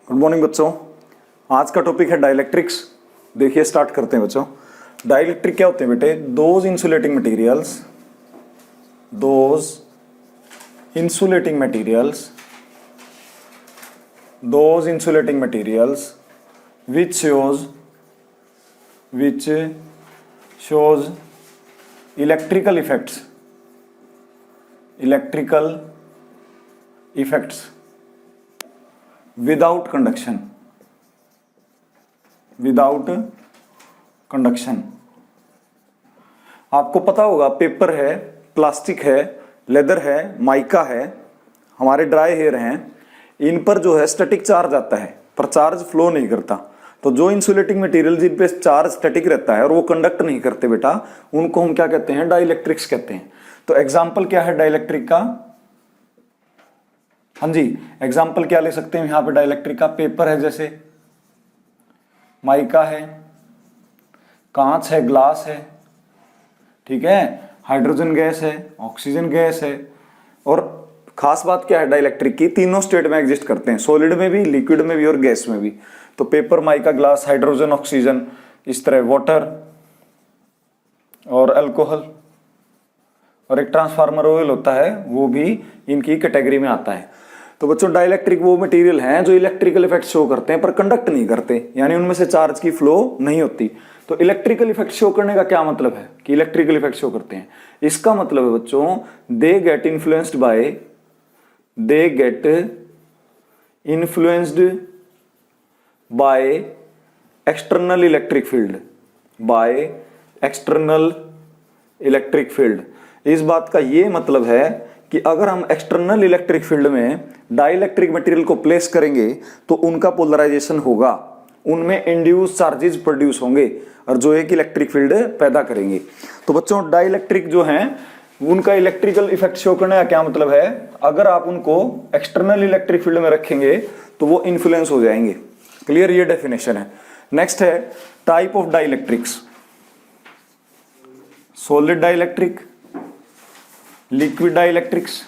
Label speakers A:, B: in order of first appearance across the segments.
A: Good morning बच्चों। आज का टॉपिक है डाइलेक्ट्रिक्स। देखिए स्टार्ट करते हैं बच्चों। डाइलेक्ट्रिक क्या होते हैं बेटे? Those insulating materials which shows electrical effects without conduction आपको पता होगा पेपर है, प्लास्टिक है, लेदर है, माइका है, हमारे ड्राई हेयर हैं, इन पर जो है स्टैटिक चार्ज आता है पर चार्ज फ्लो नहीं करता। तो जो इंसुलेटिंग मटेरियल जिन पे चार्ज स्टैटिक रहता है और वो कंडक्ट नहीं करते बेटा, उनको हम क्या कहते हैं? डाइलेक्ट्रिक्स कहते हैं। तो एग्जाम्पल क्या है डाइलेक्ट्रिक का? हाँ जी, एग्जाम्पल क्या ले सकते हैं यहां पे डाइलेक्ट्रिक का? पेपर है, जैसे माइका है, कांच है, ग्लास है, ठीक है, हाइड्रोजन गैस है, ऑक्सीजन गैस है। और खास बात क्या है डाइलेक्ट्रिक की? तीनों स्टेट में एग्जिस्ट करते हैं, सॉलिड में भी, लिक्विड में भी और गैस में भी। तो paper, mica, glass, hydrogen, oxygen, इस तरह वाटर और अल्कोहल, और एक ट्रांसफार्मर ऑयल होता है, वो भी इनकी कैटेगरी में आता है। तो बच्चों डाइलेक्ट्रिक वो मटेरियल हैं जो इलेक्ट्रिकल इफेक्ट शो करते हैं पर कंडक्ट नहीं करते, यानी उनमें से चार्ज की फ्लो नहीं होती। तो इलेक्ट्रिकल इफेक्ट शो करने का क्या मतलब है कि इलेक्ट्रिकल इफेक्ट शो करते हैं? इसका मतलब है बच्चों, they get influenced by external electric field. इस बात का ये मतलब है कि अगर हम एक्सटर्नल इलेक्ट्रिक फील्ड में डाइलेक्ट्रिक मटेरियल को प्लेस करेंगे तो उनका पोलराइजेशन होगा, उनमें इंड्यूस चार्जेस प्रोड्यूस होंगे और जो एक इलेक्ट्रिक फील्ड पैदा करेंगे। तो बच्चों डाइलेक्ट्रिक जो हैं उनका इलेक्ट्रिकल इफेक्ट शो करने का क्या मतलब है? अगर आप उनको एक्सटर्नल इलेक्ट्रिक फील्ड में रखेंगे तो वो इन्फ्लुएंस हो जाएंगे। क्लियर? ये डेफिनेशन है। नेक्स्ट है type of dielectrics. Solid dielectric, liquid dielectrics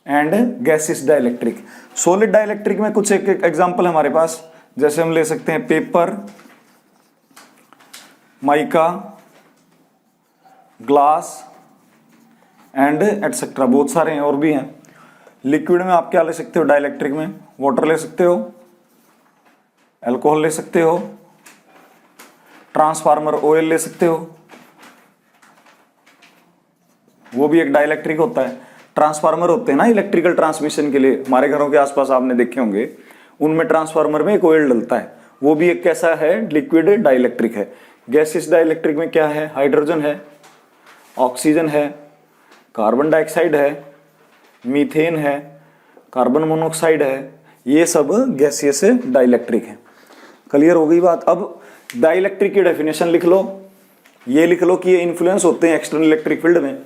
A: and gaseous dielectric. Solid dielectric में कुछ एक एग्जांपल हमारे पास, जैसे हम ले सकते हैं paper, mica, glass and etcetera, बहुत सारे हैं और भी हैं। लिक्विड में आप क्या ले सकते हो डाइलेक्ट्रिक में? वाटर ले सकते हो, अल्कोहल ले सकते हो, ट्रांसफार्मर ऑयल ले सकते हो, वो भी एक डाइलेक्ट्रिक होता है। ट्रांसफार्मर होते हैं ना इलेक्ट्रिकल ट्रांसमिशन के लिए, हमारे घरों के आसपास आपने देखे होंगे, उनमें ट्रांसफार्मर में एक ऑयल डलता है, वो भी एक कैसा है? लिक्विड डाइलेक्ट्रिक है। गैसियस डाइलेक्ट्रिक में क्या है? हाइड्रोजन है, ऑक्सीजन है, कार्बन डाइऑक्साइड है, मीथेन है, कार्बन मोनोऑक्साइड है, ये सब गैसियस डाइलेक्ट्रिक है। क्लियर हो गई बात? अब डाइलेक्ट्रिक की डेफिनेशन लिख लो, ये लिख लो कि ये इन्फ्लुएंस होते हैं एक्सटर्नल इलेक्ट्रिक फील्ड में,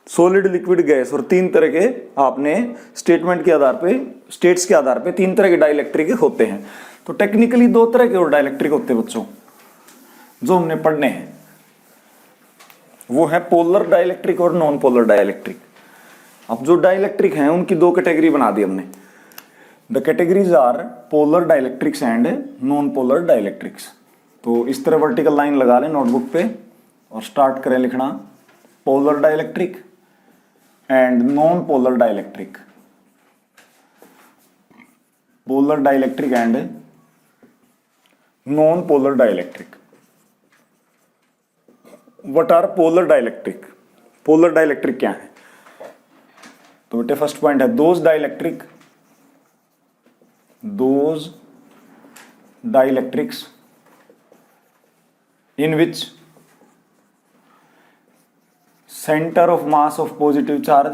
A: सॉलिड, लिक्विड, गैस, और तीन तरह के आपने स्टेटमेंट के आधार पे, स्टेट्स के आधार पे तीन तरह के डाइलेक्ट्रिक होते हैं। तो टेक्निकली दो तरह के और डाइलेक्ट्रिक होते हैं बच्चों जो हमने पढ़ने हैं, वो है पोलर डाइलेक्ट्रिक और नॉन पोलर डाइलेक्ट्रिक। अब जो डाइलेक्ट्रिक हैं उनकी दो कैटेगरी बना दी हमने। The categories are polar dielectrics and non polar dielectrics. तो इस तरह वर्टिकल लाइन लगा लें नोटबुक पे और स्टार्ट करें लिखना polar dielectric and non polar dielectric. Polar dielectric and non polar dielectric. What are polar dielectric? Polar dielectric क्या है? तो बेटे फर्स्ट पॉइंट है those dielectrics in which center of mass of positive charge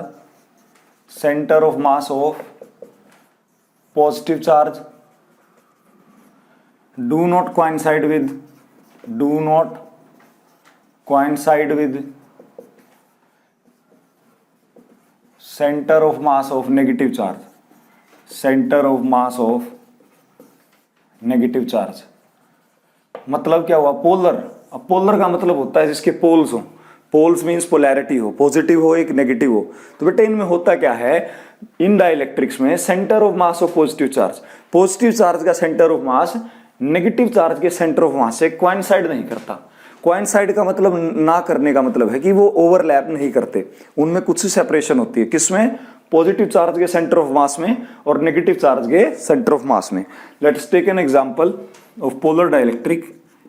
A: do not coincide with center of mass of negative charge। मतलब क्या हुआ? Polar. अब polar का मतलब होता है जिसके पोल्स हो, पोल्स मीन्स पोलैरिटी हो, पॉजिटिव हो एक नेगेटिव हो। तो बेटा इनमें होता क्या है, इन डाइलेक्ट्रिक्स में centre of mass of positive charge, positive charge का centre of mass negative charge के सेंटर ऑफ मास से कोइंसाइड नहीं करता। कोइंसाइड का मतलब ना करने का मतलब है कि वो ओवरलैप नहीं करते, उनमें कुछ सेपरेशन होती है। किसमें? पॉजिटिव चार्ज के सेंटर ऑफ मास में और नेगेटिव चार्ज के सेंटर ऑफ मास में। Let's take an example of polar dielectric.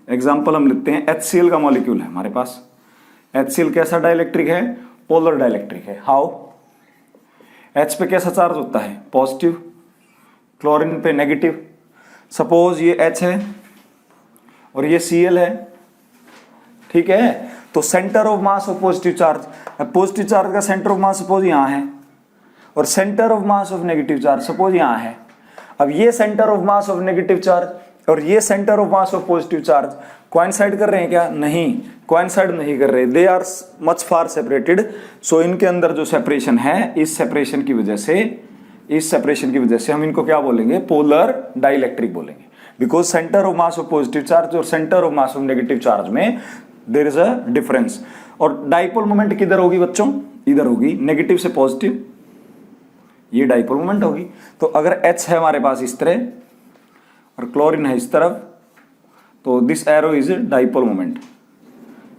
A: Example हम लेते हैं, HCl का मॉलिक्यूल है हमारे पास। HCl कैसा डाइलेक्ट्रिक है? पोलर डाइलेक्ट्रिक है। हाउ? H पे कैसा चार्ज होता है? पॉजिटिव, क्लोरीन पे नेगेटिव। सपोज ये H है और ये Cl है, ठीक है। तो centre of mass of positive charge, positive charge का सेंटर ऑफ मास सपोज यहां है और centre of mass of negative charge suppose यहां है। अब ये centre of mass of negative charge और ये centre of mass of positive charge coincide कर रहे हैं क्या? नहीं, कोइंसाइड नहीं कर रहे, they are much far separated. So इनके अंदर जो सेपरेशन है, इस सेपरेशन की वजह से हम इनको क्या बोलेंगे? पोलर डाइलेक्ट्रिक बोलेंगे। Because centre of mass of positive charge और centre of mass of negative charge में देयर इज अ डिफरेंस। और डाइपोल मोमेंट किधर होगी बच्चों? इधर होगी, नेगेटिव से पॉजिटिव, ये डाइपोल मोमेंट होगी। तो अगर H है हमारे पास इस तरह और क्लोरीन है इस तरफ, तो this arrow is dipole moment.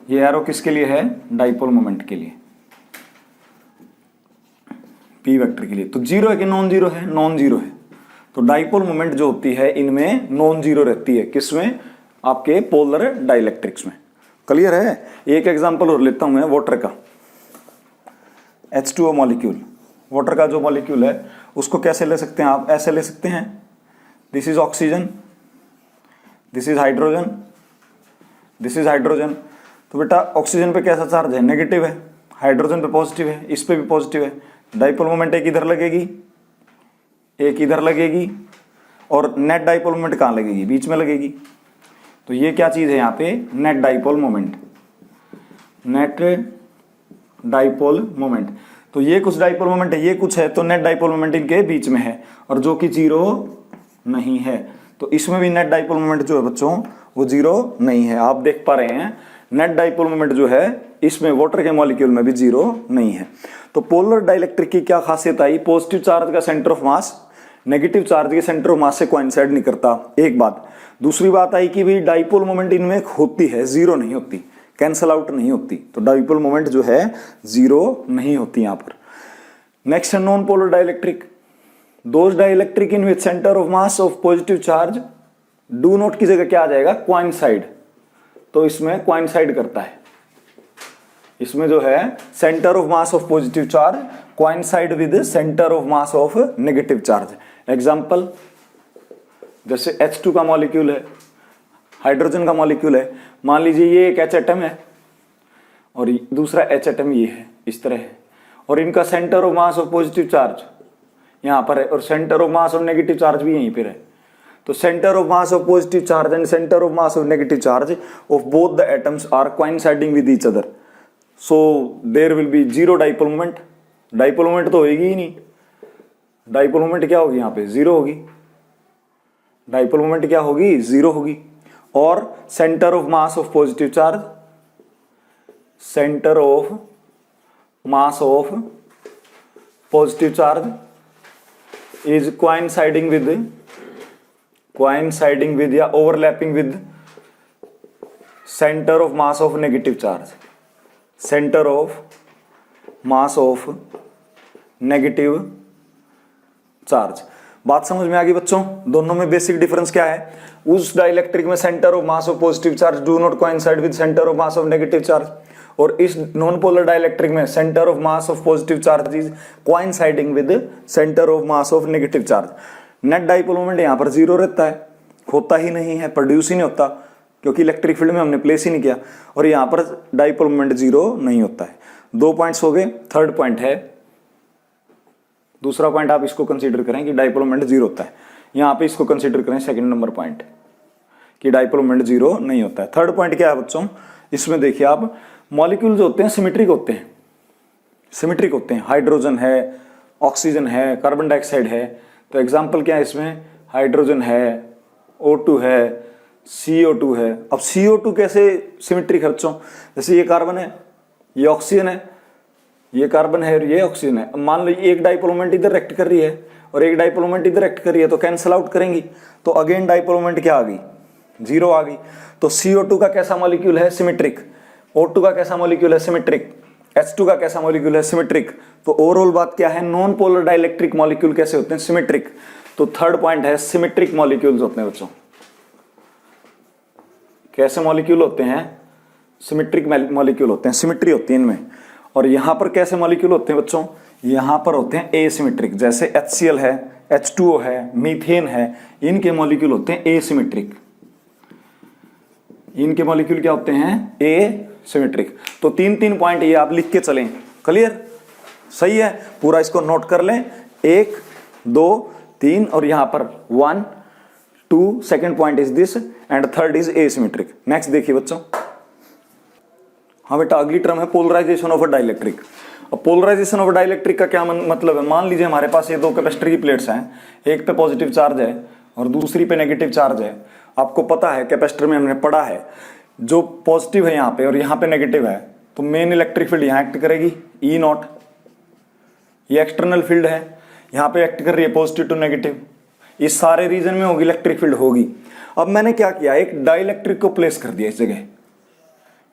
A: ये एरो किसके लिए है? डाइपोल मोमेंट के लिए, P वेक्टर के लिए। तो जीरो है कि नॉन जीरो है? नॉन जीरो है। तो डाइपोल मोमेंट जो होती है इनमें नॉन जीरो रहती है। किसमें? आपके पोलर डाइलेक्ट्रिक्स में। क्लियर है? एक एग्जांपल और लेता हूं मैं वाटर का। H2O मॉलिक्यूल, वाटर का जो मॉलिक्यूल है उसको कैसे ले सकते हैं आप? ऐसे ले सकते हैं, this is oxygen, this is hydrogen, this is hydrogen. तो बेटा ऑक्सीजन पे कैसा चार्ज है? नेगेटिव है। हाइड्रोजन पे पॉजिटिव है, इस पे भी पॉजिटिव है। डाइपोल मोमेंट एक इधर लगेगी, एक इधर लगेगी, और नेट डाइपोल मोमेंट कहाँ लगेगी? बीच में लगेगी। तो ये क्या चीज है यहाँ पे? Net dipole moment, net dipole moment. तो ये कुछ डाइपोल मोमेंट है, ये कुछ है, तो नेट डाइपोल मोमेंट इनके बीच में है, और जो कि जीरो नहीं है। तो इसमें भी नेट डाइपोल मोमेंट जो है बच्चों वो जीरो नहीं है। आप देख पा रहे हैं नेट डाइपोल मोमेंट जो है इसमें वाटर के मॉलिक्यूल में भी जीरो नहीं है। तो पोलर डाइलेक्ट्रिक की क्या खासियत आई? पॉजिटिव चार्ज का centre of mass negative charge के सेंटर ऑफ मास से कोइंसाइड नहीं करता, एक बात। दूसरी बात आई कि भी डाइपोल मोमेंट इनमें होती है, जीरो नहीं होती, कैंसल आउट नहीं होती। तो डाइपोल मोमेंट जो है जीरो नहीं होती यहां पर। नेक्स्ट है non polar dielectric. Those dielectric in which centre of mass of positive charge do not की जगह क्या आ जाएगा? कोइंसाइड। तो इसमें कोइंसाइड करता है, इसमें जो है centre of mass of positive charge coincide with centre of mass of negative charge. Example, जैसे H2 का मॉलिक्यूल है, हाइड्रोजन का मॉलिक्यूल है, मान लीजिए ये एक H एटम है और दूसरा H एटम ये है, इस तरह है, और इनका center of mass of positive charge यहां पर है और centre of mass of negative charge भी यहीं पर है। तो centre of mass of positive charge and center of mass of negative charge of both the atoms are coinciding with each other, so there will be zero dipole moment. Dipole moment तो होगी ही नहीं, dipole moment क्या होगी? यहाँ पे zero होगी। Dipole moment क्या होगी? जीरो होगी। और centre of mass of positive charge, centre of mass of positive charge is coinciding with या overlapping with center of mass of negative charge, center of mass of negative charge। बात समझ में आ गई बच्चों? दोनों में बेसिक डिफरेंस क्या है? उस डाइलेक्ट्रिक में centre of mass of positive charge do not coincide with centre of mass of negative charge, और इस नॉन पोलर डाइलेक्ट्रिक में centre of mass of positive charge is coinciding with centre of mass of negative charge. Net dipole moment यहां पर zero रहता है, होता ही नहीं है, प्रोड्यूस ही नहीं होता, क्योंकि इलेक्ट्रिक फील्ड में हमने प्लेस ही नहीं किया, और यहां पर डाइपोल मोमेंट जीरो नहीं होता है। 2 पॉइंट्स हो गए। थर्ड पॉइंट है, दूसरा पॉइंट आप इसको कंसीडर करें कि डाइपोल मोमेंट जीरो होता है, यहां पे इसको कंसीडर करें सेकंड नंबर पॉइंट कि डाइपोल मोमेंट जीरो नहीं होता है। थर्ड पॉइंट क्या है बच्चों? इसमें देखिए आप, मॉलिक्यूल जो होते हैं सिमेट्रिक होते हैं, सिमेट्रिक होते हैं। हाइड्रोजन है, ऑक्सीजन है, कार्बन डाइऑक्साइड है। तो एग्जाम्पल क्या है इसमें? हाइड्रोजन है, O2 है, CO2 है। अब CO2 कैसे सिमेट्रिक है बच्चों? जैसे ये कार्बन है, ये ऑक्सीजन है, ये कार्बन है और ये ऑक्सीजन है। मान लो एक डाइपोल मोमेंट इधर एक्ट कर रही है और एक डाइपोल मोमेंट इधर एक्ट कर रही है, तो कैंसिल आउट करेंगी, तो अगेन डाइपोल मोमेंट क्या आ गई, 0 आ गई। तो CO2 का कैसा मॉलिक्यूल है, सिमेट्रिक। O2 का कैसा मॉलिक्यूल है, सिमेट्रिक। H2 का कैसा मॉलिक्यूल है, सिमेट्रिक। तो ओवरऑल बात क्या है, नॉन पोलर डाइलेक्ट्रिक मॉलिक्यूल कैसे होते हैं, सिमेट्रिक। तो थर्ड पॉइंट है सिमेट्रिक मॉलिक्यूल्स होते हैं बच्चों। कैसे मॉलिक्यूल होते हैं, सिमेट्रिक मॉलिक्यूल होते हैं, सिमेट्री होती है इनमें। और यहां पर कैसे मॉलिक्यूल होते हैं बच्चों, यहां पर होते हैं एसिमेट्रिक। जैसे HCl है, H2O है, मीथेन है, इनके मॉलिक्यूल होते हैं एसिमेट्रिक। इनके मॉलिक्यूल क्या होते हैं, एसिमेट्रिक। तो 3 पॉइंट ये आप लिख के चलें, क्लियर, सही है। पूरा इसको नोट कर लें, 1 2 3 और यहां पर 1 2, second point is this and third is asymmetric. Next देखिए बच्चों, हाँ बेटा अगली टर्म है पोलराइजेशन ऑफ अ डाइलेक्ट्रिक। अब पोलराइजेशन ऑफ अ डाइलेक्ट्रिक का क्या मतलब है, मान लीजिए हमारे पास ये दो कैपेसिटर की प्लेट्स हैं, एक पे पॉजिटिव चार्ज है और दूसरी पे नेगेटिव चार्ज है। आपको पता है कैपेसिटर में हमने पढ़ा है, जो पॉजिटिव है यहाँ पे और यहाँ पे नेगेटिव है, तो मेन इलेक्ट्रिक फील्ड यहाँ एक्ट करेगी E0। ये एक्सटर्नल फील्ड है, यहाँ पे एक्ट कर रही है पॉजिटिव टू नेगेटिव। इस सारे रीजन में होगी इलेक्ट्रिक फील्ड होगी। अब मैंने क्या किया, एक डाइलेक्ट्रिक को प्लेस कर दिया इस जगह।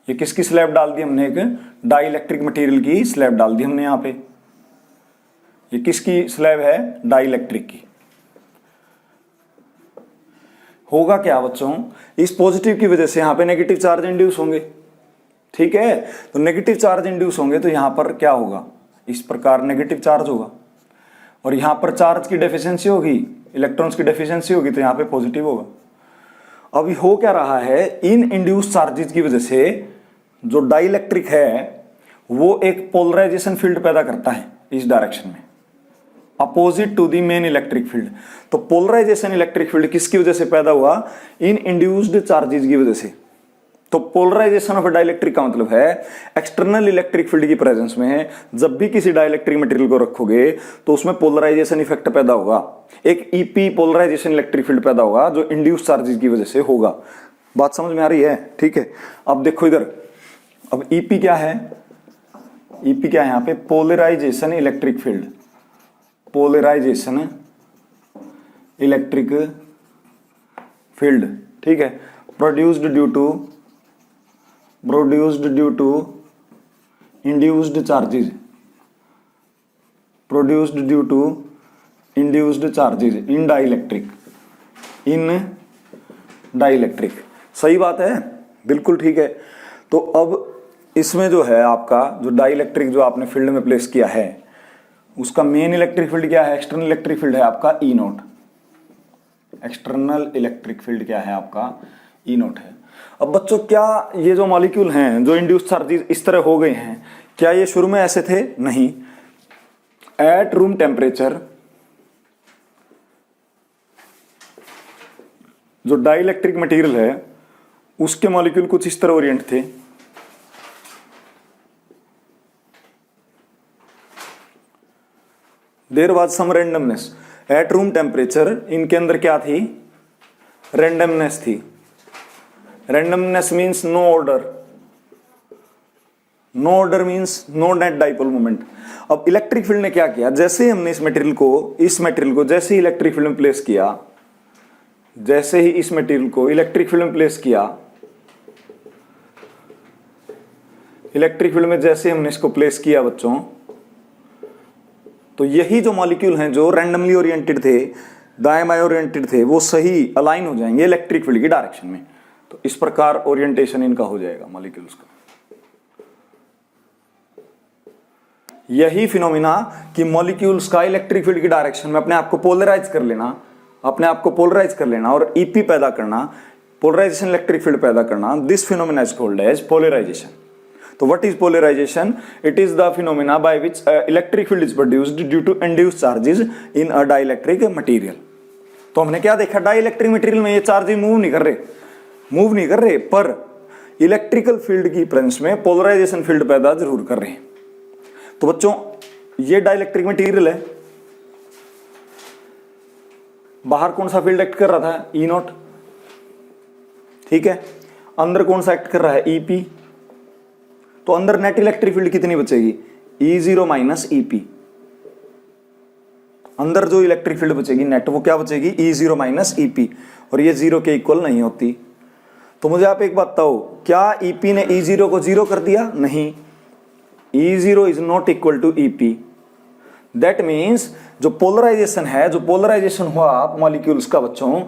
A: ये किसकी स्लैब डाल दी हमने, एक डाइलेक्ट्रिक मटेरियल की स्लैब डाल दी हमने यहाँ पे। ये किसकी स्लैब है, डाइलेक्ट्रिक की। होगा क्या बच्चों, इस पॉजिटिव की वजह से यहाँ पे नेगेटिव चार्ज इंड्यूस होंगे, ठीक है। तो नेगेटिव चार्ज इंड्यूस होंगे तो यहाँ पर क्या होगा, इस प्रकार नेगेटिव चार्ज होगा। और यहाँ पर चार्ज की डेफिशिएंसी होगी, इलेक्ट्रॉन्स की डेफिशिएंसी होगी, तो यहाँ पे पॉजिटिव होगा। अभी हो क्या रहा है, इन इंड्यूस चार्जेस की वजह से जो डाइलेक्ट्रिक है वो एक पोलराइजेशन फील्ड पैदा करता है इस डायरेक्शन में, opposite to the main electric field. तो पोलराइजेशन इलेक्ट्रिक फील्ड किसकी वजह से पैदा हुआ, इन इंड्यूस्ड चार्जेस की वजह से। तो पोलराइजेशन ऑफ डाइलेक्ट्रिक का मतलब है एक्सटर्नल इलेक्ट्रिक फील्ड की प्रेजेंस में जब भी किसी डाइलेक्ट्रिक मटेरियल को रखोगे तो उसमें पोलराइजेशन इफेक्ट पैदा होगा, एक ईपी पोलराइजेशन इलेक्ट्रिक फील्ड पैदा होगा जो इंड्यूस चार्जेस की वजह से होगा। बात समझ में आ रही है, ठीक है। अब देखो इधर, अब ईपी क्या है, ईपी क्या है यहाँ पे, polarisation electric field, polarisation electric field, ठीक है। Produced due to induced charges, produced due to induced charges in dielectric, in dielectric. सही बात है, बिल्कुल ठीक है। तो अब इसमें जो है आपका जो डाइलेक्ट्रिक जो आपने फील्ड में प्लेस किया है उसका मेन इलेक्ट्रिक फील्ड क्या है, एक्सटर्नल इलेक्ट्रिक फील्ड है आपका E0। एक्सटर्नल इलेक्ट्रिक फील्ड क्या है आपका, E0 है। अब बच्चों क्या ये जो मॉलिक्यूल हैं जो इंड्यूस चार्जेस इस तरह हो गए हैं, क्या ये शुरू में ऐसे थे, नहीं। एट रूम टेम्परेचर जो डाइलेक्ट्रिक मटेरियल है उसके मॉलिक्यूल कुछ इस तरह ओरिएंट थे। There was some randomness at room temperature, इनके अंदर क्या थी, रैंडमनेस थी। Randomness means no order, no order means no net dipole moment. अब इलेक्ट्रिक फील्ड ने क्या किया, जैसे ही हमने इस मटेरियल को जैसे ही इलेक्ट्रिक फील्ड में प्लेस किया, जैसे ही इस मटेरियल को इलेक्ट्रिक फील्ड में प्लेस किया, इलेक्ट्रिक फील्ड में जैसे हमने इसको प्लेस किया बच्चों, तो यही जो मॉलिक्यूल हैं जो रैंडमली ओरिएंटेड थे, दाएं बाएं ओरिएंटेड थे, वो सही अलाइन हो जाएंगे इलेक्ट्रिक फील्ड की डायरेक्शन में। तो इस प्रकार ओरिएंटेशन इनका हो जाएगा मॉलिक्यूल्स का। यही फिनोमिना कि मॉलिक्यूल्स का इलेक्ट्रिक फील्ड की डायरेक्शन में अपने आप को पोलराइज कर लेना, अपने आप को पोलराइज कर लेना और ईपी पैदा करना, पोलराइजेशन इलेक्ट्रिक फील्ड पैदा करना, this phenomena is called as polarisation. तो what is polarisation, it is the phenomena by which electric field is produced due to induced charges in a dielectric material. तो हमने क्या देखा, dielectric material में ये charges move नहीं कर रहे, पर इलेक्ट्रिकल फील्ड की प्रेजेंस में पोलराइजेशन फील्ड पैदा जरूर कर रहे हैं। तो बच्चों ये डाइलेक्ट्रिक मटेरियल है, बाहर कौन सा फील्ड एक्ट कर रहा था, E0, ठीक है। अंदर कौन सा एक्ट कर रहा है, EP। तो अंदर नेट इलेक्ट्रिक फील्ड कितनी बचेगी, E0 माइनस EP। अंदर जो इलेक्ट्रिक फील्ड बचेगी नेट वो क्या बचेगी, E0 माइनस EP, और ये 0 के इक्वल नहीं होती। तो मुझे आप एक बात बताओ, क्या EP ने E0 को 0 कर दिया, नहीं, E0 is not equal to EP। That means जो पोलराइजेशन है, जो पोलराइजेशन हुआ आप मॉलिक्यूल्स का बच्चों,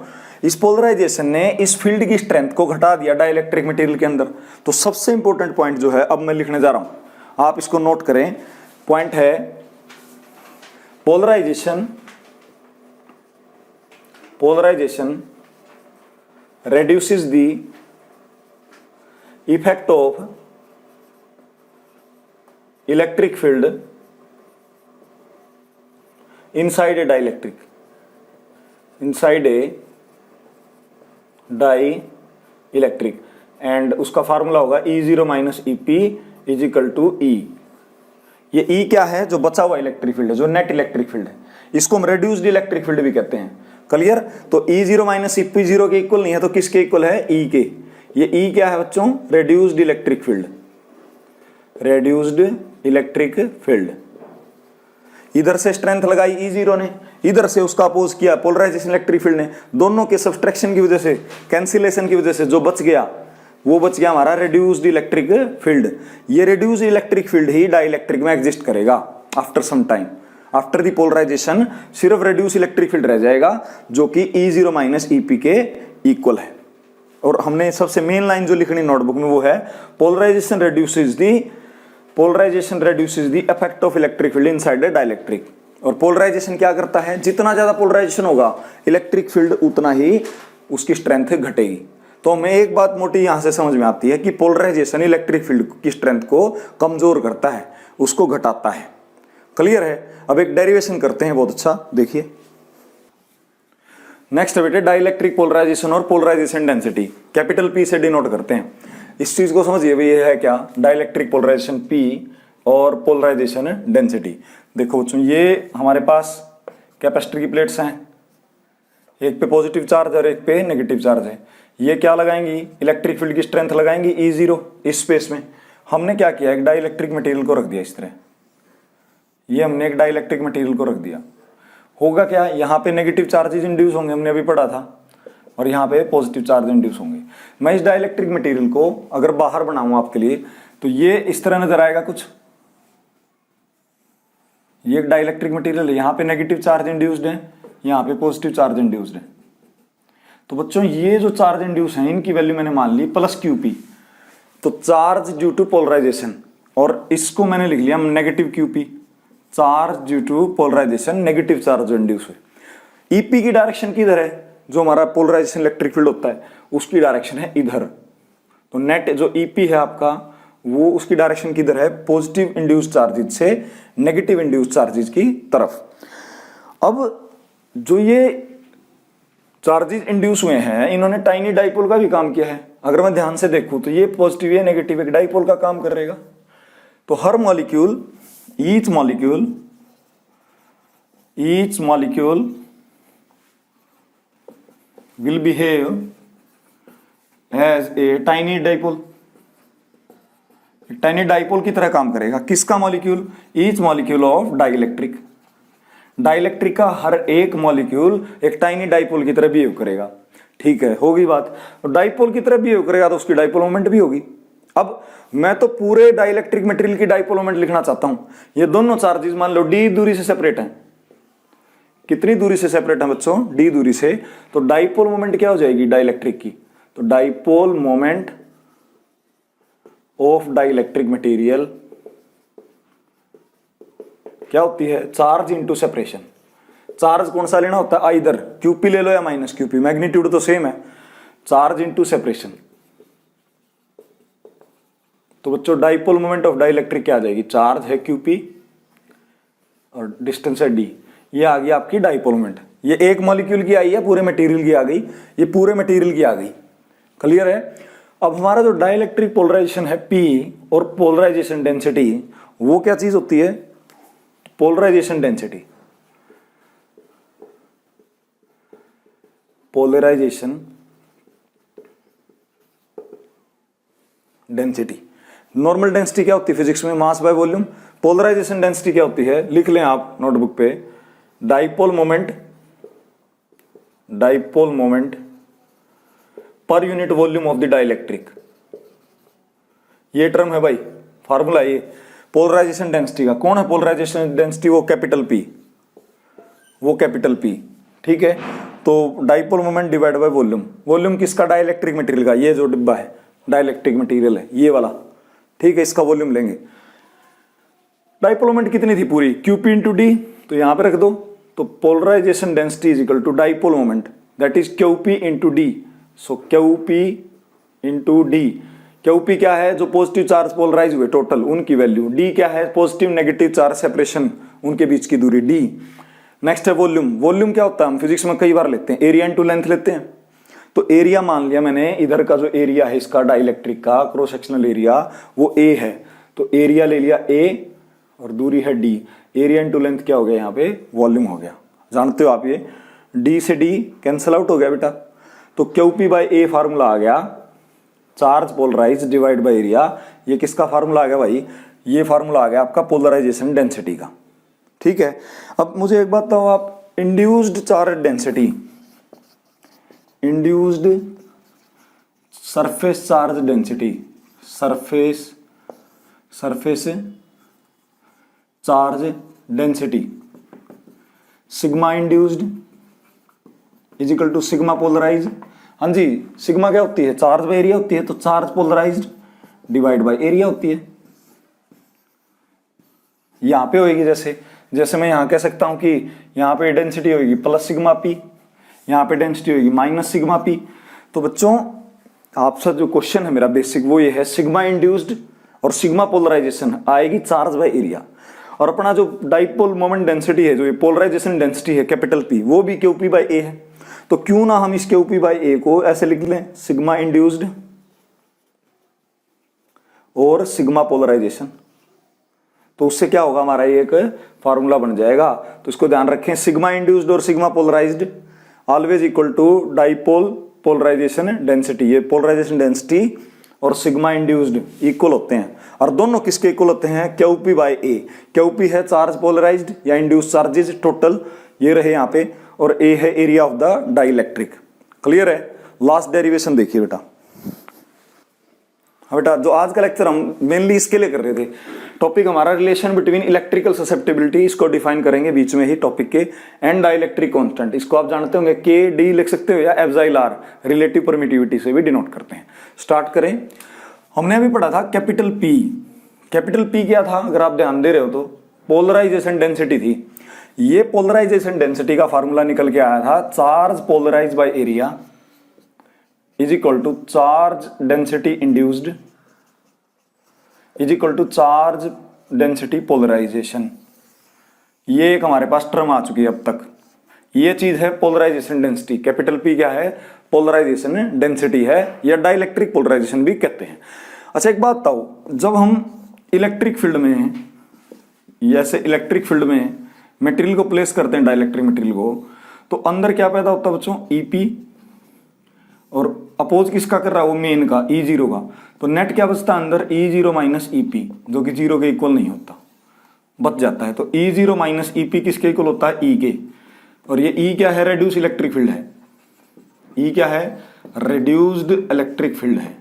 A: इस पोलराइजेशन ने इस फील्ड की स्ट्रेंथ को घटा दिया डाइलेक्ट्रिक मटेरियल के अंदर। तो सबसे इंपॉर्टेंट पॉइंट जो है अब मैं लिखने जा रहा हूं, आप इसको नोट करें। पॉइंट है polarisation reduces the effect of electric field inside a dielectric, and उसका फार्मूला होगा E0 minus EP is equal to E। ये E क्या है, जो बचा हुआ इलेक्ट्रिक फील्ड है, जो नेट इलेक्ट्रिक फील्ड है, इसको हम रेड्यूस्ड इलेक्ट्रिक फील्ड भी कहते हैं। क्लियर? तो E0 माइनस EP 0 के इक्वल नहीं है, तो किसके इक्वल है, E के। ये E क्या है बच्चों, reduced electric field, reduced electric field. इधर से स्ट्रेंथ लगाई E0 ने, इधर से उसका अपोज किया पोलराइजेशन इलेक्ट्रिक फील्ड ने, दोनों के सब्सट्रैक्शन की वजह से, कैंसिलेशन की वजह से जो बच गया वो बच गया हमारा रेड्यूस्ड इलेक्ट्रिक फील्ड। ये रेड्यूस्ड इलेक्ट्रिक फील्ड ही डाइलेक्ट्रिक में एग्जिस्ट करेगा after some time. After the polarisation सिर्फ रेड्यूस इलेक्ट्रिक फील्ड रह जाएगा जो कि E0 माइनस EP के इक्वल है। और हमने सबसे मेन लाइन जो लिखनी नोटबुक में वो है polarisation reduces the effect of electric field inside the dielectric. और पोलराइजेशन क्या करता है, जितना ज्यादा पोलराइजेशन होगा इलेक्ट्रिक फील्ड उतना ही उसकी स्ट्रेंथ घटेगी। तो हमें एक बात मोटी यहां से समझ में आती है कि पोलराइजेशन इलेक्ट्रिक फील्ड की स्ट्रेंथ को कमजोर करता है, उसको घटाता है। क्लियर है? अब एक डेरिवेशन करते हैं, बहुत अच्छा देखिए। नेक्स्ट है बेटे डाइलेक्ट्रिक पोलराइजेशन और पोलराइजेशन डेंसिटी, कैपिटल P से डिनोट करते हैं। इस चीज को समझिए भाई, ये है क्या, डाइलेक्ट्रिक पोलराइजेशन P और पोलराइजेशन डेंसिटी। देखो बच्चों, ये हमारे पास कैपेसिटर की प्लेट्स हैं, एक पे पॉजिटिव चार्ज और एक पे नेगेटिव चार्ज है। ये क्या लगाएंगी, इलेक्ट्रिक फील्ड की स्ट्रेंथ लगाएंगी E0 इस स्पेस में। हमने क्या किया, एक डाइलेक्ट्रिक मटेरियल को रख दिया इस तरह, ये हमने एक डाइलेक्ट्रिक मटेरियल को रख दिया। होगा क्या, यहाँ पे नेगेटिव चार्जेस इंड्यूस होंगे, हमने अभी पढ़ा था, और यहाँ पे पॉजिटिव चार्ज इंड्यूस होंगे। मैं इस डाइलेक्ट्रिक मटेरियल को अगर बाहर बनाऊं आपके लिए, तो ये इस तरह नजर आएगा कुछ। ये एक डाइलेक्ट्रिक मटेरियल है, यहाँ पे नेगेटिव चार्ज इंड्यूस्ड है, यहाँ पे पॉजिटिव चार्ज इंड्यूस्ड है। तो बच्चों ये जो चार्ज इंड्यूस है इनकी वैल्यू मैंने मान ली +QP, तो चार्ज ड्यू टू पोलराइजेशन, और इसको मैंने लिख लिया negative QP, charge due to polarisation, negative charge जो इंड्यूस हुए। EP की डायरेक्शन किधर है, जो हमारा पोलराइजेशन इलेक्ट्रिक फील्ड होता है उसकी डायरेक्शन है इधर। तो नेट जो EP है आपका, वो उसकी डायरेक्शन किधर है, पॉजिटिव इंड्यूस चार्जेज से नेगेटिव इंड्यूस चार्जेज की तरफ। अब जो ये चार्जेस इंड्यूस हुए हैं, इन्होंने टाइनी डाइपोल का भी काम किया है। अगर मैं ध्यान से देखूं तो ये पॉजिटिव या नेगेटिव एक डाइपोल का काम करेगा। तो हर molecule, each molecule will behave as a tiny dipole, tiny dipole की तरह काम करेगा। किसका molecule, each molecule of dielectric. Dielectric का हर एक मॉलिक्यूल एक टाइनी डाइपोल की तरह बिहेव करेगा। ठीक है, होगी बात। तो डाइपोल की तरह बिहेव करेगा तो उसकी डाइपोल मोमेंट भी होगी। अब मैं तो पूरे डाइलेक्ट्रिक मटेरियल की डाइपोल मोमेंट लिखना चाहता हूं। ये दोनों चार्जेस मान लो d दूरी से सेपरेट हैं। कितनी दूरी से सेपरेट है बच्चों, d दूरी से। तो डाइपोल मोमेंट क्या हो जाएगी डाइलेक्ट्रिक की, तो dipole moment of dielectric material क्या होती है, चार्ज इंटू सेपरेशन। चार्ज कौन सा लेना होता है, आइदर QP ले लो या -QP, मैग्नीट्यूड तो सेम है, चार्ज इंटू सेपरेशन। तो बच्चों डाइपोल मोमेंट ऑफ डाइलेक्ट्रिक क्या आ जाएगी, चार्ज है QP और डिस्टेंस है d, ये आ गई आपकी डाइपोल मोमेंट। ये एक मॉलिक्यूल की आई है, पूरे मटेरियल की आ गई, ये पूरे मटेरियल की आ गई। क्लियर है? अब हमारा जो डाइलेक्ट्रिक पोलराइजेशन है P और पोलराइजेशन डेंसिटी, वो क्या चीज होती है, polarisation density. Polarisation density normal density क्या होती है फिजिक्स में? Mass by volume. Polarisation density क्या होती है? लिख लें आप नोटबुक पे, dipole moment per unit volume of the dielectric. ये टर्म है भाई, फार्मूला ये पोलराइजेशन डेंसिटी का। कौन है पोलराइजेशन डेंसिटी? वो कैपिटल पी, ठीक है। तो dipole moment divide by volume. Volume किसका? डाइलेक्ट्रिक मटेरियल का। ये जो डिब्बा है डाइलेक्ट्रिक मटेरियल है ये वाला, ठीक है, इसका वॉल्यूम लेंगे। डाइपोल मोमेंट कितनी थी पूरी? QP इंटू डी, तो यहां पे रख दो। तो polarisation density is equal to dipole moment, that is QP into D. So QP into D. QP क्या है? जो पॉजिटिव चार्ज पोलराइज हुए टोटल उनकी वैल्यू। डी क्या है? पॉजिटिव नेगेटिव चार्ज सेपरेशन, उनके बीच की दूरी, डी। नेक्स्ट है वॉल्यूम। वॉल्यूम क्या होता है? हम फिजिक्स में कई बार लेते हैं, एरिया इंटू लेंथ लेते हैं। तो एरिया मान लिया मैंने, इधर का जो एरिया है इसका डाइलेक्ट्रिक का क्रॉस सेक्शनल एरिया वो A है, तो एरिया ले लिया A और दूरी है D। एरिया इंटू लेंथ क्या हो गया? यहाँ पे वॉल्यूम हो गया। जानते हो आप ये, D से D कैंसल आउट हो गया बेटा। तो QP बाय A फार्मूला आ गया, charge polarise divide by area. ये किसका फार्मूला आ गया भाई? ये फार्मूला आ गया आपका पोलराइजेशन डेंसिटी का, ठीक है। अब मुझे एक बात बताओ आप, induced charge density, induced surface charge density, surface charge density, sigma induced is equal to sigma polarise. हाँ जी, सिग्मा क्या होती है? चार्ज बाय एरिया होती है, तो charge polarised divide by area होती है। यहां पे होगी जैसे मैं यहां कह सकता हूं कि यहां पे डेंसिटी होगी प्लस सिग्मा पी, यहां पे डेंसिटी होगी माइनस सिग्मा पी। तो बच्चों आपसे जो क्वेश्चन है मेरा बेसिक वो ये है, सिग्मा इंड्यूस्ड और सिग्मा पोलराइजेशन आएगी चार्ज बाय एरिया, और अपना जो डाइपोल मोमेंट डेंसिटी है, जो ये पोलराइजेशन डेंसिटी है कैपिटल P, वो भी QP बाय A है। तो क्यों ना हम इस QP बाय A को ऐसे लिख लें, सिग्मा इंड्यूस्ड और सिग्मा पोलराइजेशन। तो उससे क्या होगा, हमारा एक फॉर्मूला बन जाएगा। तो इसको ध्यान रखें, सिग्मा इंड्यूस्ड और sigma polarised always equal to dipole polarisation density. ये पोलराइजेशन डेंसिटी और सिग्मा इंड्यूस्ड इक्वल होते हैं, और दोनों किसके इक्वल होते हैं? QP by A। QP है चार्ज पोलराइज्ड या इंड्यूस्ड चार्जेस टोटल, ये रहे यहाँ पे, और A है area of the dielectric. Clear है? लास्ट डेरिवेशन देखिए बेटा। बेटा जो आज का लेक्चर हम मेनली इसके लिए कर रहे थे, टॉपिक हमारा रिलेशन बिटवीन इलेक्ट्रिकल ससेप्टिबिलिटी, इसको डिफाइन करेंगे बीच में ही टॉपिक के, एंड डाइलेक्ट्रिक कांस्टेंट। इसको आप जानते होंगे KD लिख सकते हो या एप्सिलॉन रिलेटिव परमिटिविटी से भी डिनोट करते हैं। स्टार्ट करें। हमने अभी पढ़ा था कैपिटल P। कैपिटल P क्या था? अगर आप ध्यान दे रहे हो तो पोलराइजेशन डेंसिटी थी। ये पोलराइजेशन डेंसिटी का फार्मूला निकल के आया था, charge polarise by area is equal to charge density induced is equal to charge density polarisation. ये एक हमारे पास टर्म आ चुकी है अब तक। ये चीज है पोलराइजेशन डेंसिटी। कैपिटल P क्या है? पोलराइजेशन डेंसिटी है, या डाइलेक्ट्रिक पोलराइजेशन भी कहते हैं। अच्छा एक बात बताओ, जब हम इलेक्ट्रिक फील्ड में, जैसे इलेक्ट्रिक फील्ड में मटेरियल को प्लेस करते हैं, डाइलेक्ट्रिक मटेरियल को, तो अंदर क्या पैदा होता है बच्चों? EP, और अपोज किसका कर रहा है? वो मेन का, E0 का। तो नेट क्या बचता है अंदर? E0 माइनस EP, जो कि 0 के इक्वल नहीं होता, बच जाता है। तो E0 माइनस EP किसके इक्वल होता है? E के। और ये E क्या है? रेड्यूस इलेक्ट्रिक फील्ड है। E क्या है? रेड्यूस्ड इलेक्ट्रिक फील्ड है।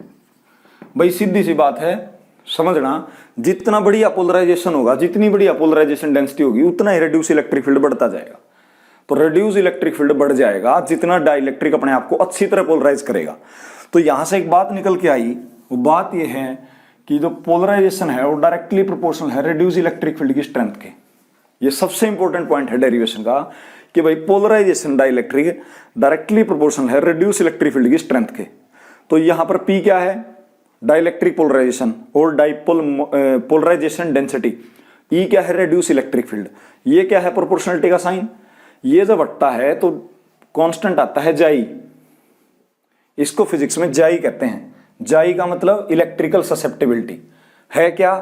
A: भाई सीधी सी बात है, समझना, जितना बढ़िया पोलराइजेशन होगा, जितनी बढ़िया पोलराइजेशन डेंसिटी होगी, उतना ही रेड्यूस इलेक्ट्रिक फील्ड बढ़ता जाएगा। तो रेड्यूस इलेक्ट्रिक फील्ड बढ़ जाएगा जितना डाइलेक्ट्रिक अपने आप को अच्छी तरह पोलराइज करेगा। तो यहां से एक बात निकल के आई, वो बात ये है कि जो पोलराइजेशन है वो डायरेक्टली प्रोपोर्शनल है रेड्यूस इलेक्ट्रिक फील्ड की स्ट्रेंथ के। ये सबसे इंपॉर्टेंट पॉइंट है डेरिवेशन का, कि भाई पोलराइजेशन डाइलेक्ट्रिक डायरेक्टली प्रोपोर्शनल है रेड्यूस इलेक्ट्रिक फील्ड की स्ट्रेंथ के। तो यहां पर P क्या है? डाइलेक्ट्रिक पोलराइजेशन और डाइपोल पोलराइजेशन डेंसिटी। E क्या है? Reduce electric field. ये क्या है? प्रोपोर्शनलिटी का साइन। ये जब हटता है तो कांस्टेंट आता है जाई, इसको फिजिक्स में जाई कहते हैं। जाई का मतलब इलेक्ट्रिकल ससेप्टिबिलिटी है। क्या?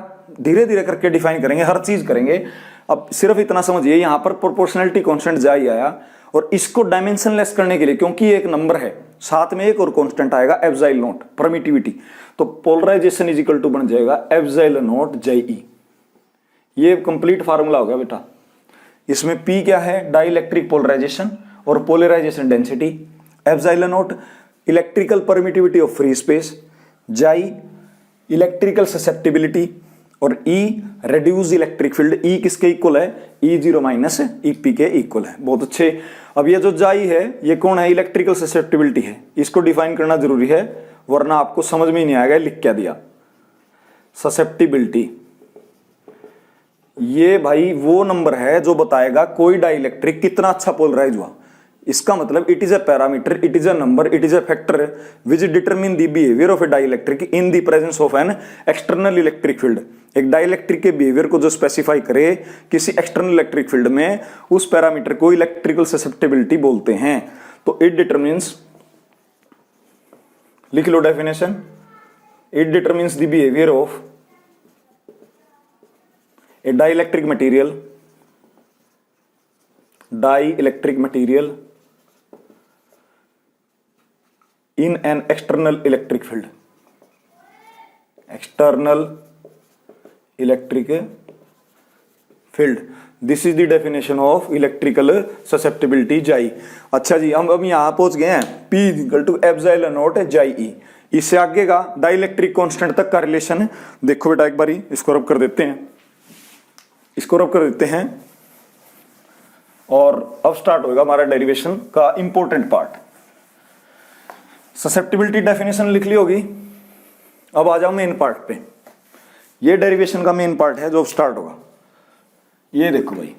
A: धीरे धीरे करके डिफाइन करेंगे, हर चीज करेंगे। अब सिर्फ इतना समझिए, यहां पर प्रोपोर्शनलिटी कांस्टेंट जाई आया, और इसको डायमेंशनलेस करने के लिए, क्योंकि ये एक नंबर है, साथ में एक और कांस्टेंट आएगा एप्सिलॉन नॉट, परमिटिविटी। तो पोलराइजेशन इज इक्वल टू बन जाएगा एप्सिलॉन नॉट JE। ये कंप्लीट फार्मूला हो गया बेटा। इसमें P क्या है, डाइलेक्ट्रिक पोलराइजेशन और polarisation density, epsilon naught electrical permittivity of free space, J electrical susceptibility और E reduce electric field. E किसके इक्वल है, E0 माइनस EP के इक्वल है। बहुत अच्छे। अब ये जो J है ये कौन है, इलेक्ट्रिकल ससेप्टिबिलिटी है। इसको डिफाइन करना जरूरी है वरना आपको समझ में ही नहीं आएगा लिख क्या दिया। ससेप्टिबिलिटी ये भाई वो नंबर है जो बताएगा कोई डाइलेक्ट्रिक कितना अच्छा पोलराइज हुआ। इसका मतलब it is a parameter, it is a number, it is a factor which determine the behaviour of a dielectric in the presence of an external electric field. एक डाइलेक्ट्रिक के बिहेवियर को जो specify करे किसी external electric field में, उस parameter को electrical susceptibility बोलते हैं। तो इट डिटरमिन्स, लिख लो definition, it determines the behaviour of a dielectric material, dielectric material in an external electric field, external electric field, this is the definition of electrical susceptibility J। अच्छा जी, हम अब यहां पहुंच गए हैं P equal to epsilon naught JE। इससे आगे का डाइलेक्ट्रिक कांस्टेंट तक का रिलेशन देखो बेटा, एक बारी इसको रब कर देते हैं, इसको रब कर देते हैं और अब स्टार्ट होगा हमारा डेरिवेशन का इंपॉर्टेंट पार्ट। ससेप्टिबिलिटी डेफिनेशन लिख ली होगी। अब आ जाओ मेन पार्ट पे। ये डेरिवेशन का मेन पार्ट है जो स्टार्ट होगा। ये देखो भाई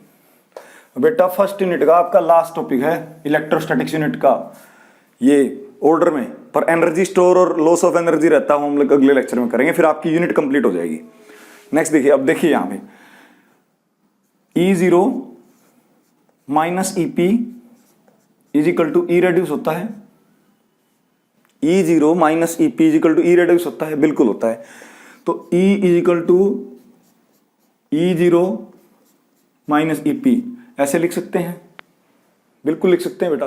A: बेटा, फर्स्ट यूनिट का आपका लास्ट टॉपिक है इलेक्ट्रोस्टैटिक्स यूनिट का, ये ऑर्डर में, पर एनर्जी स्टोर और लॉस ऑफ एनर्जी रहता है, हम लोग अगले लेक्चर में करेंगे, फिर आपकी यूनिट कंप्लीट हो जाएगी। नेक्स्ट देखिए, अब देखिए यहां पे E0 minus EP is equal to E reduce होता है। E0 minus EP is equal to E reduce होता है, बिल्कुल होता है। तो E is equal to E0 minus EP ऐसे लिख सकते हैं, बिल्कुल लिख सकते हैं बेटा।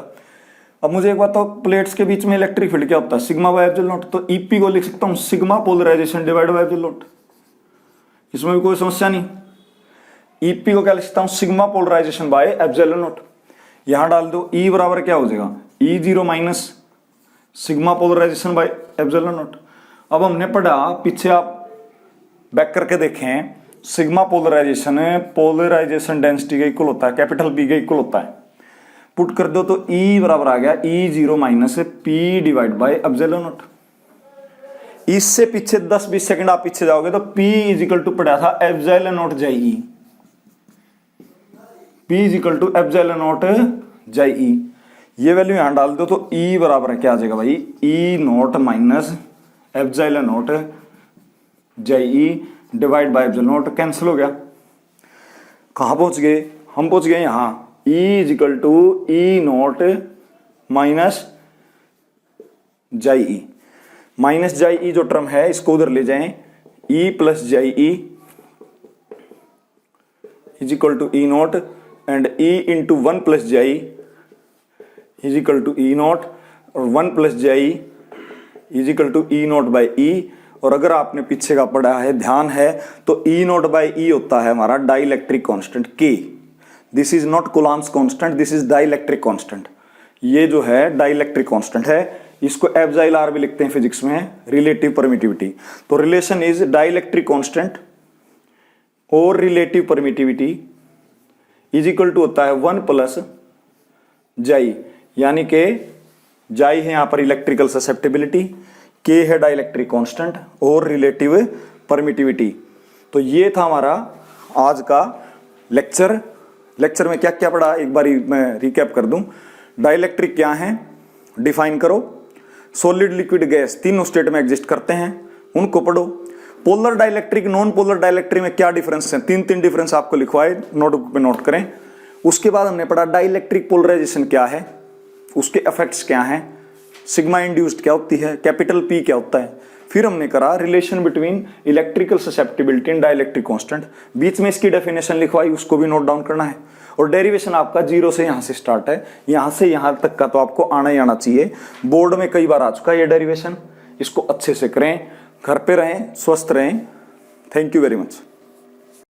A: अब मुझे एक बात तो, प्लेट्स के बीच में इलेक्ट्रिक फील्ड क्या होता है, सिग्मा बाय एप्सिलॉन नॉट। तो EP को लिख सकता हूं sigma polarisation divide by epsilon naught, इसमें भी कोई समस्या नहीं। EP को क्या लिख सकता हूं, sigma polarization by epsilon not. यहां डाल दो E बराबर क्या हो जाएगा, E0 minus sigma polarization by epsilon not. अब हमने पढ़ा पीछे, आप बैक करके देखें, सिग्मा पोलराइजेशन डेंसिटी के इक्वल होता है, कैपिटल B के इक्वल होता है। पुट कर दो तो E बराबर आ गया E0 minus P divide by epsilon not. इससे पीछे 10-20 सेकंड आप पीछे जाओगे तो P इज इक्वल टू पढ़ा था epsilon naught JE, P is equal to epsilon naught JE। ये वैल्यू यहां डाल दो तो E बराबर क्या आ जाएगा भाई, E0 minus epsilon naught JE divide by epsilon not. Cancel हो गया। कहां पहुंच गए, हम पहुंच गए यहां E is equal to E0 minus JE। Minus JE जो टर्म है इसको उधर ले जाएं, E plus JE is equal to E0 and E into 1 plus JE is equal to E0 और 1 plus JE is equal to E0 by E। और अगर आपने पीछे का पढ़ा है, ध्यान है, तो E0 बाई E होता है हमारा dielectric constant K। This is not Coulomb's constant, this is dielectric constant. ये जो है डाइलेक्ट्रिक कांस्टेंट है, इसको एप्सिलॉन R भी लिखते हैं फिजिक्स में, रिलेटिव परमिटिविटी। तो रिलेशन इज डाइलेक्ट्रिक कांस्टेंट और relative permittivity is equal to होता है 1 प्लस JE, यानी कि J है यहां पर इलेक्ट्रिकल ससेप्टिबिलिटी, K है डाइलेक्ट्रिक कांस्टेंट और रिलेटिव परमिटिविटी। तो ये था हमारा आज का लेक्चर। लेक्चर में क्या क्या पढ़ा एक बार मैं रिकैप कर दूं। डाइलेक्ट्रिक क्या है, डिफाइन करो। सॉलिड, लिक्विड, गैस तीनों स्टेट में एग्जिस्ट करते हैं, उनको पढ़ो। Polar dielectric, non polar dielectric में क्या डिफरेंस है, तीन डिफरेंस आपको लिखवाए, नोटबुक पे नोट करें। उसके बाद हमने पढ़ा डाइलेक्ट्रिक पोलराइजेशन क्या है, उसके इफेक्ट्स क्या हैं, सिग्मा इंड्यूस्ड क्या होती है, कैपिटल P क्या होता है। फिर हमने करा relation between electrical susceptibility and dielectric constant, बीच में इसकी डेफिनेशन लिखवाई, उसको भी नोट डाउन करना है। और डेरिवेशन आपका 0 से यहां से स्टार्ट है, यहां से यहां तक का तो आपको आना ही आना चाहिए। बोर्ड में कई बार आ चुका है ये डेरिवेशन, इसको अच्छे से करें, घर पे रहें, स्वस्थ रहें। Thank you very much.